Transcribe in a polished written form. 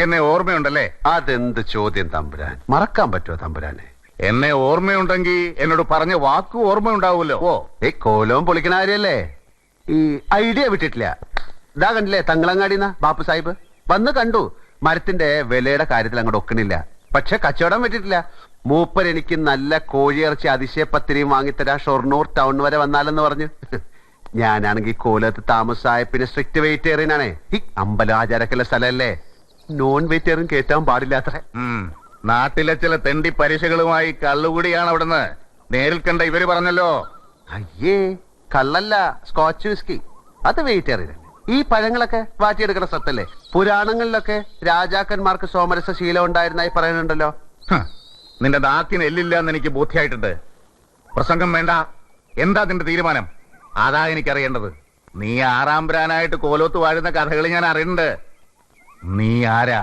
എന്നെ ഓർമ്മയുണ്ടല്ലേ? അതെന്ത് ചോദ്യം തമ്പുരാൻ, മറക്കാൻ പറ്റുമോ തമ്പുരാനെ? എന്നെ ഓർമ്മയുണ്ടെങ്കിൽ എന്നോട് പറഞ്ഞ വാക്ക് ഓർമ്മയുണ്ടാവുമല്ലോ. കോലവും പൊളിക്കണ കാര്യല്ലേ? ഈ ഐഡിയ വിട്ടിട്ടില്ല. ഇതാ കണ്ടില്ലേ തങ്ങളങ്ങാടിന്ന ബാപ്പു സാഹിബ് വന്ന് കണ്ടു. മരത്തിന്റെ വിലയുടെ കാര്യത്തിൽ അങ്ങോട്ട് ഒക്കണില്ല. പക്ഷെ കച്ചവടം പറ്റിയിട്ടില്ല. മൂപ്പർ എനിക്ക് നല്ല കോഴിയിറച്ചി അതിശയപ്പത്തിരിയും വാങ്ങിത്തരാ, ഷൊർണൂർ ടൗൺ വരെ വന്നാലെന്ന് പറഞ്ഞു. ഞാനാണെങ്കിൽ കോലത്ത് താമസമായ പിന്നെ സ്ട്രിക്റ്റ് വെജിറ്റേറിയനാണേ. ഈ അമ്പലം ആചാരക്കുള്ള സ്ഥലമല്ലേ, നോൺ വെജിറ്റേറിയൻ കേറ്റാൻ പാടില്ലാത്ര. നാട്ടിലെ ചില തെണ്ടി പരീക്ഷകളുമായി കള്ളുകൂടിയാണ് അവിടുന്ന് നേരിൽ കണ്ട ഇവര് പറഞ്ഞല്ലോ. അയ്യേ, കള്ളല്ല, സ്കോച്ച് വിസ്കി. അത് വെജിറ്റേറിയൻ. ഈ പഴങ്ങളൊക്കെ വാറ്റിയെടുക്കുന്ന സത്തല്ലേ? പുരാണങ്ങളിലൊക്കെ രാജാക്കന്മാർക്ക് സോമരസ ശീലം ഉണ്ടായിരുന്നായി പറയുന്നുണ്ടല്ലോ. നിന്റെ നാക്കിന് എല്ലില്ല എന്ന് എനിക്ക് ബോധ്യമായിട്ടുണ്ട്. പ്രസംഗം വേണ്ട. എന്താ നിന്റെ തീരുമാനം? അതാ എനിക്കറിയേണ്ടത്. നീ ആറാം പ്രാനായിട്ട് കോലോത്ത് വാഴുന്ന കഥകൾ ഞാൻ അറിയുന്നുണ്ട്. നീ ആരാ?